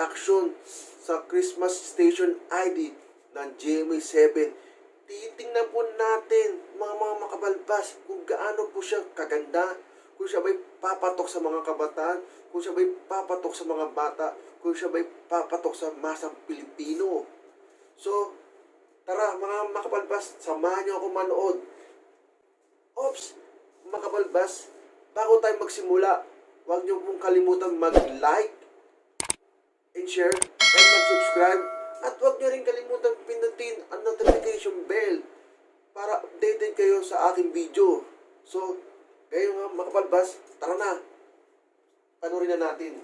reaction sa Christmas Station ID ng GMA7. Titingnan po natin mga makabalbas kung gaano po siya kaganda, kung siya ba'y papatok sa mga kabataan, kung siya ba'y papatok sa mga bata, kung siya ba'y papatok sa masang Pilipino. So, tara mga makabalbas, samahan niyo ako manood. Ops, makabalbas, bago tayo magsimula, huwag niyo pong kalimutan mag-like and share and mag-subscribe. At huwag niyo rin kalimutan pindutin ang notification bell para updated kayo sa aking video. So, kayo nga makabalbas, tara na, panoorin na natin.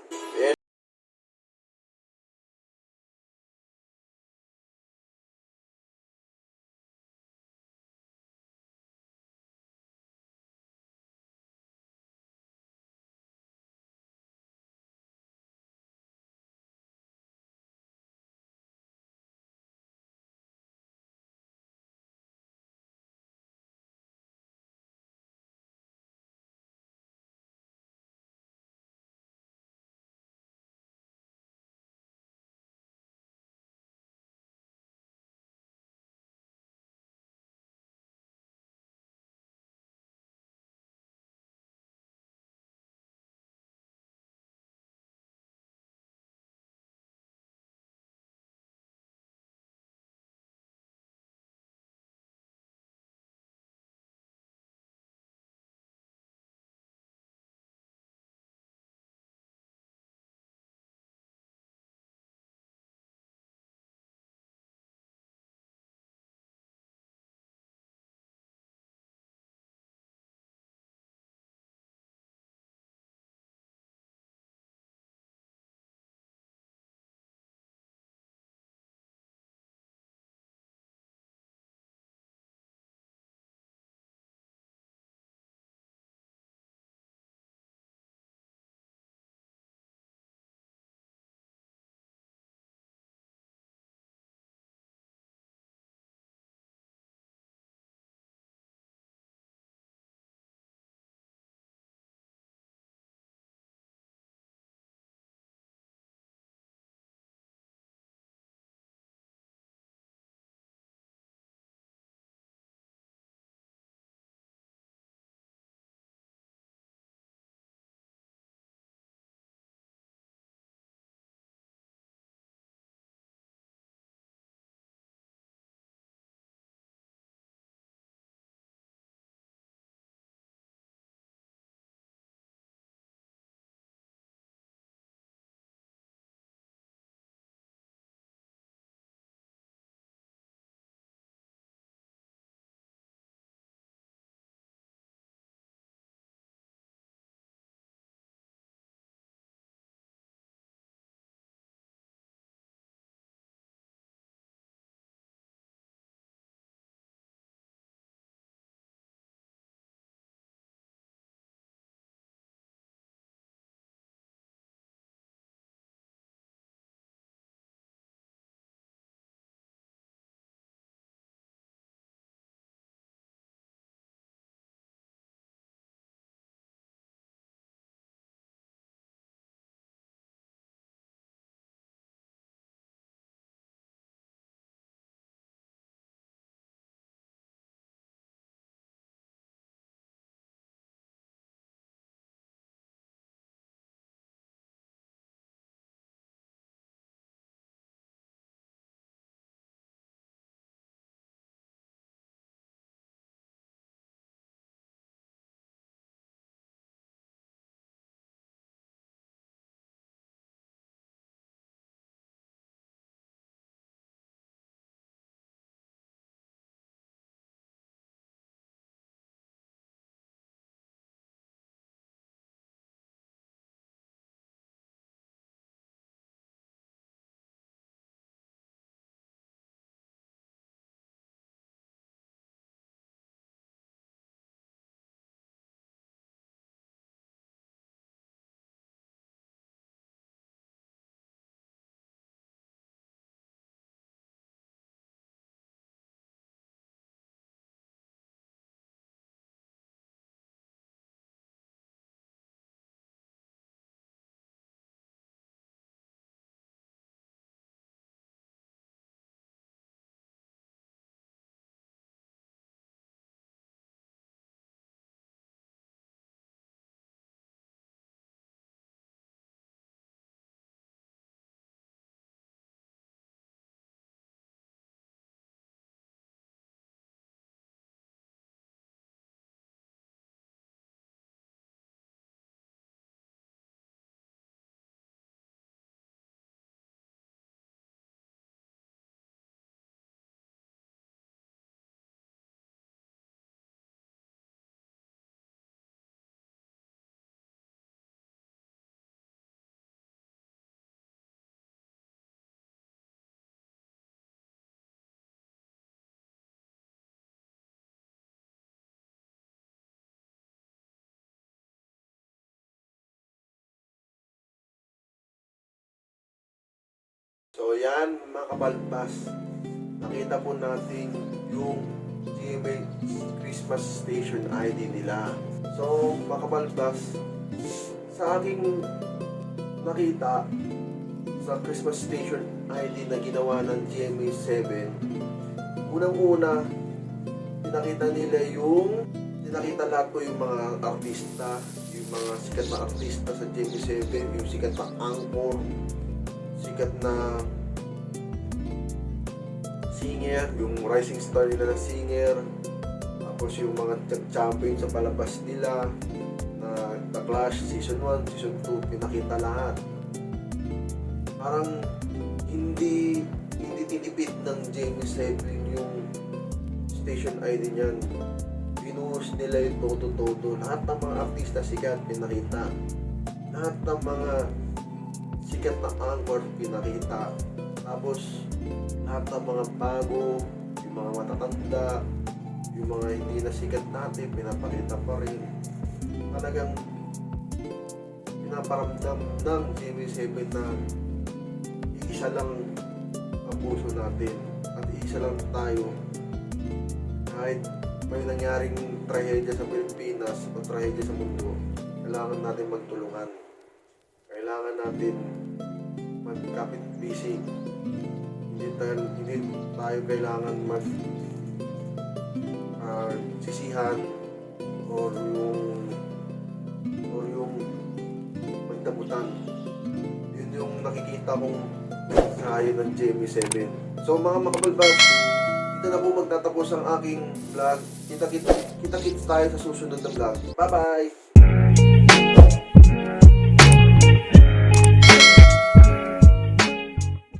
So yan mga kabalbas, nakita po natin yung GMA Christmas Station ID nila. So mga kabalbas, sa aking nakita sa Christmas Station ID na ginawa ng GMA 7, unang-una pinakita lahat po yung mga artista, yung mga sikat na artista sa GMA 7, yung sikat na anchor, sikat na singer, yung rising star nila na singer, tapos yung mga champion sa palabas nila na The Clash Season 1, Season 2, pinakita lahat. Parang hindi tinipid ng GMA 7 yung station ID niyan. Binuhos nila yung todo-todo. Lahat ng mga artista sikat pinakita. Lahat ng mga sikat na anchor pinakita. Tapos lahat ng mga bago, yung mga matatanda, yung mga hindi na sikat natin, pinapakita pa rin. Talagang pinaparamdam ng GMA 7 na isa lang ang puso natin at isa lang tayo. Kahit may nangyaring trahedya sa Pilipinas o trahedya sa mundo, kailangan natin magtulungan. Kailangan natin magkapit bisig. Hindi tayo kailangan sisihan or yung magdamutan. Yun yung nakikita kong sayo ng GMA 7. So mga makabalbas, dito na po magtatapos ang aking vlog. Kita-kits tayo sa susunod na vlog. Bye-bye!